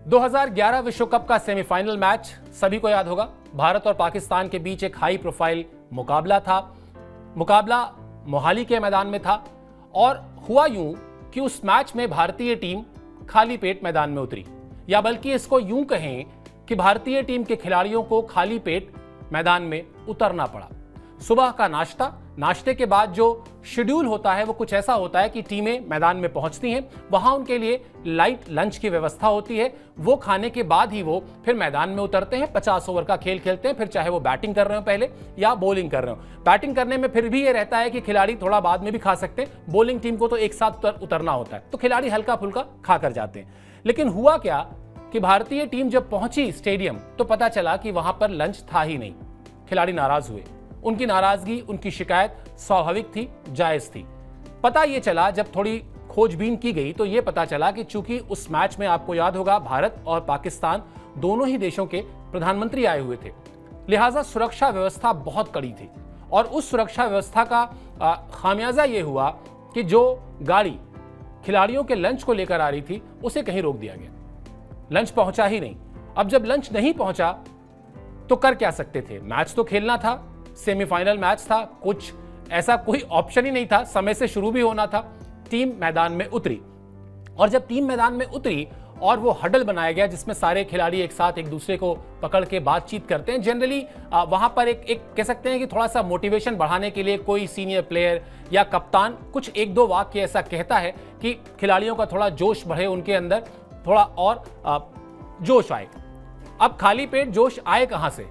2011 विश्व कप का semifinal match सभी को याद होगा। भारत और पाकिस्तान के बीच एक हाई प्रोफाइल मुकाबला था। मुकाबला मोहाली के मैदान में था और हुआ यूं कि उस मैच में भारतीय टीम खाली पेट मैदान में उतरी, या बल्कि इसको यूं कहें कि भारतीय टीम के खिलाड़ियों को खाली पेट मैदान में उतरना पड़ा। सुबह का नाश्ते के बाद जो शेड्यूल होता है वो कुछ ऐसा होता है कि टीमें मैदान में पहुंचती हैं, वहां उनके लिए लाइट लंच की व्यवस्था होती है। वो खाने के बाद ही वो फिर मैदान में उतरते हैं, 50 ओवर का खेल खेलते हैं, फिर चाहे वो बैटिंग कर रहे हो पहले या बॉलिंग कर रहे हो। बैटिंग करने में फिर भी ये रहता है कि खिलाड़ी थोड़ा बाद में भी खा सकते हैं, बॉलिंग टीम को तो एक साथ उतरना होता है, तो खिलाड़ी हल्का फुल्का खा कर जाते हैं। लेकिन हुआ क्या कि भारतीय टीम जब पहुंची स्टेडियम तो पता चला कि वहां पर लंच था ही नहीं। खिलाड़ी नाराज हुए। उनकी नाराजगी, उनकी शिकायत स्वाभाविक थी, जायज थी। पता ये चला, जब थोड़ी खोजबीन की गई तो ये पता चला कि चूंकि उस मैच में आपको याद होगा भारत और पाकिस्तान दोनों ही देशों के प्रधानमंत्री आए हुए थे, लिहाजा सुरक्षा व्यवस्था बहुत कड़ी थी। और उस सुरक्षा व्यवस्था का खामियाजा ये हुआ कि जो गाड़ी खिलाड़ियों के लंच को लेकर आ रही थी उसे कहीं रोक दिया गया। लंच पहुंचा ही नहीं। अब जब लंच नहीं पहुंचा तो कर क्या सकते थे? मैच तो खेलना था, सेमीफाइनल मैच था, कुछ ऐसा कोई ऑप्शन ही नहीं था, समय से शुरू भी होना था। टीम मैदान में उतरी और जब टीम मैदान में उतरी और वो हडल बनाया गया जिसमें सारे खिलाड़ी एक साथ एक दूसरे को पकड़ के बातचीत करते हैं। जनरली वहां पर एक कह सकते हैं कि थोड़ा सा मोटिवेशन बढ़ाने के लिए कोई सीनियर प्लेयर या कप्तान कुछ एक दो वाक्य ऐसा कहता है कि खिलाड़ियों का थोड़ा जोश बढ़े, उनके अंदर थोड़ा और जोश आए। अब खाली पेट जोश आए कहां से?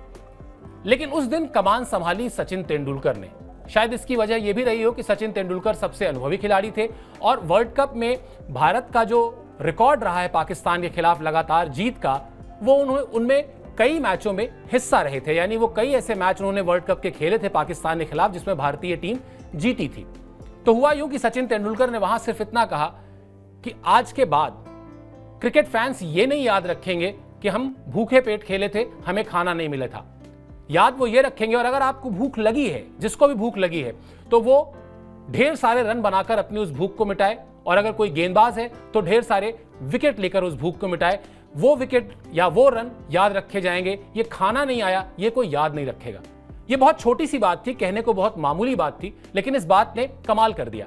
लेकिन उस दिन कमान संभाली सचिन तेंदुलकर ने। शायद इसकी वजह यह भी रही हो कि सचिन तेंदुलकर सबसे अनुभवी खिलाड़ी थे और वर्ल्ड कप में भारत का जो रिकॉर्ड रहा है पाकिस्तान के खिलाफ लगातार जीत का, वो उनमें कई मैचों में हिस्सा रहे थे। यानी वो कई ऐसे मैच उन्होंने वर्ल्ड कप के खेले थे पाकिस्तान के खिलाफ जिसमें भारतीय टीम जीती थी। तो हुआ यूं कि सचिन तेंदुलकर ने वहां सिर्फ इतना कहा कि आज के बाद क्रिकेट फैंस ये नहीं याद रखेंगे कि हम भूखे पेट खेले थे, हमें खाना नहीं मिला था। याद वो ये रखेंगे, और अगर आपको भूख लगी है, जिसको भी भूख लगी है, तो वो ढेर सारे रन बनाकर अपनी उस भूख को मिटाए, और अगर कोई गेंदबाज है तो ढेर सारे विकेट लेकर उस भूख को मिटाए। वो विकेट या वो रन याद रखे जाएंगे, ये खाना नहीं आया ये कोई याद नहीं रखेगा। ये बहुत छोटी सी बात थी, कहने को बहुत मामूली बात थी, लेकिन इस बात ने कमाल कर दिया।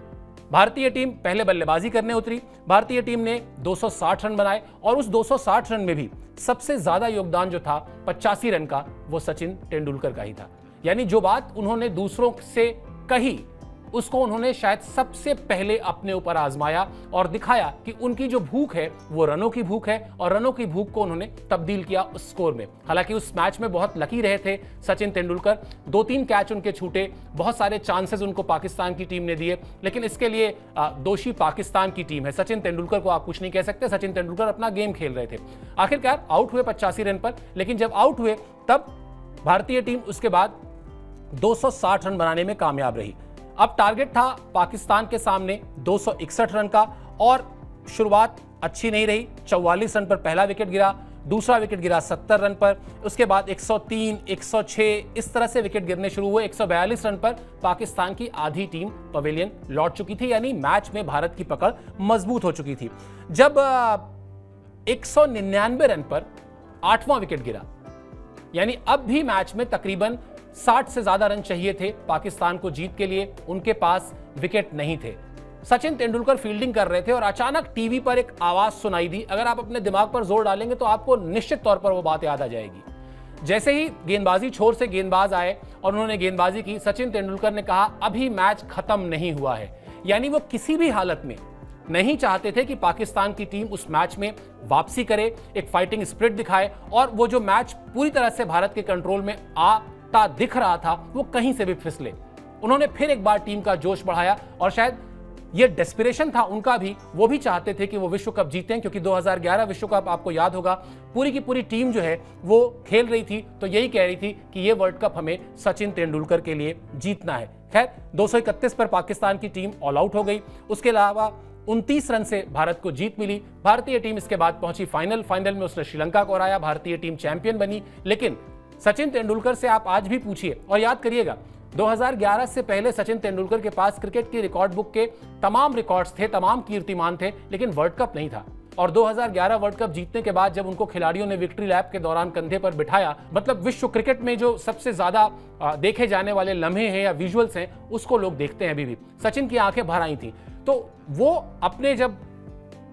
भारतीय टीम पहले बल्लेबाजी करने उतरी। भारतीय टीम ने 260 रन बनाए और उस 260 रन में भी सबसे ज्यादा योगदान जो था 85 रन का, वो सचिन तेंदुलकर का ही था। यानी जो बात उन्होंने दूसरों से कही उसको उन्होंने शायद सबसे पहले अपने ऊपर आजमाया और दिखाया कि उनकी जो भूख है वो रनों की भूख है, और रनों की भूख को उन्होंने तब्दील किया उस स्कोर में। हालांकि उस मैच में बहुत लकी रहे थे सचिन तेंदुलकर, 2-3 कैच उनके छूटे, बहुत सारे चांसेस उनको पाकिस्तान की टीम ने दिए, लेकिन इसके लिए दोषी पाकिस्तान की टीम है। सचिन तेंदुलकर को आप कुछ नहीं कह सकते। सचिन तेंदुलकर अपना गेम खेल रहे थे। आखिरकार आउट हुए 85 रन पर, लेकिन जब आउट हुए तब भारतीय टीम उसके बाद 260 रन बनाने में कामयाब रही। अब टारगेट था पाकिस्तान के सामने 261 रन का, और शुरुआत अच्छी नहीं रही। 44 रन पर पहला विकेट गिरा, दूसरा विकेट गिरा 70 रन पर, उसके बाद 103, 106 इस तरह से विकेट गिरने शुरू हुए। 142 रन पर पाकिस्तान की आधी टीम पवेलियन लौट चुकी थी, यानी मैच में भारत की पकड़ मजबूत हो चुकी थी। जब 199 रन पर 8वां विकेट गिरा, यानी अब भी मैच में तकरीबन 60 से ज्यादा रन चाहिए थे पाकिस्तान को जीत के लिए, उनके पास विकेट नहीं थे। सचिन तेंदुलकर फील्डिंग कर रहे थे और अचानक टीवी पर एक आवाज सुनाई दी। अगर आप अपने दिमाग पर जोर डालेंगे तो आपको निश्चित तौर पर वो बात याद आ जाएगी। जैसे ही गेंदबाजी छोर से गेंदबाज आए और उन्होंने गेंदबाजी की, सचिन तेंदुलकर ने कहा अभी मैच खत्म नहीं हुआ है। यानी वो किसी भी हालत में नहीं चाहते थे कि पाकिस्तान की टीम उस मैच में वापसी करे, एक फाइटिंग स्पिरिट दिखाए, और वो जो मैच पूरी तरह से भारत के कंट्रोल में आता दिख रहा था वो कहीं से भी फिसले। उन्होंने फिर एक बार टीम का जोश बढ़ाया, और शायद ये डेस्पिरेशन था उनका भी, वो भी चाहते थे कि वो विश्व कप जीतें, क्योंकि 2011 विश्व कप आपको याद होगा पूरी की पूरी टीम जो है वो खेल रही थी, तो यही कह रही थी कि ये वर्ल्ड कप हमें सचिन तेंदुलकर के लिए जीतना है। खैर 231 पर पाकिस्तान की टीम ऑल आउट हो गई। उसके अलावा 29 रन से भारत को जीत मिली। भारतीय टीम इसके बाद पहुंची फाइनल में उसने श्रीलंका को हराया, भारतीय टीम चैंपियन बनी। लेकिन सचिन तेंदुलकर से आप आज भी पूछिए, और याद करिएगा 2011 से पहले सचिन तेंदुलकर के पास क्रिकेट की रिकॉर्ड बुक के तमाम रिकॉर्ड्स थे, तमाम कीर्तिमान थे, लेकिन वर्ल्ड कप नहीं था। और 2011 वर्ल्ड कप जीतने के बाद जब उनको खिलाड़ियों ने विक्ट्री लैप के दौरान कंधे पर बिठाया, मतलब विश्व क्रिकेट में जो सबसे ज्यादा देखे जाने वाले लम्हे हैं या विजुअल्स हैं, उसको लोग देखते हैं अभी भी। सचिन की आंखें भर आई थी। तो वो अपने जब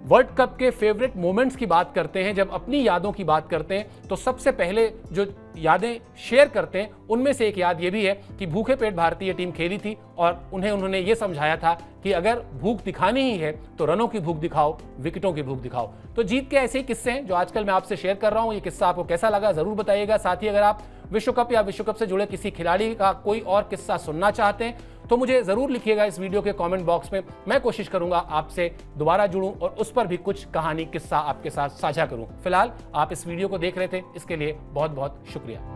वर्ल्ड कप के फेवरेट मोमेंट्स की बात करते हैं, जब अपनी यादों की बात करते हैं, तो सबसे पहले जो यादें शेयर करते हैं उनमें से एक याद ये भी है कि भूखे पेट भारतीय टीम खेली थी और उन्होंने ये समझाया था कि अगर भूख दिखानी ही है तो रनों की भूख दिखाओ, विकेटों की भूख दिखाओ। तो जीत के ऐसे ही किस्से हैं जो आजकल मैं आपसे शेयर कर रहा हूं। ये किस्सा आपको कैसा लगा जरूर बताइएगा। साथ ही अगर आप विश्व कप या विश्व कप से जुड़े किसी खिलाड़ी का कोई और किस्सा सुनना चाहते हैं तो मुझे जरूर लिखिएगा इस वीडियो के कमेंट बॉक्स में। मैं कोशिश करूंगा आपसे दोबारा जुड़ूं और उस पर भी कुछ कहानी किस्सा आपके साथ साझा करूं। फिलहाल आप इस वीडियो को देख रहे थे, इसके लिए बहुत बहुत शुक्रिया।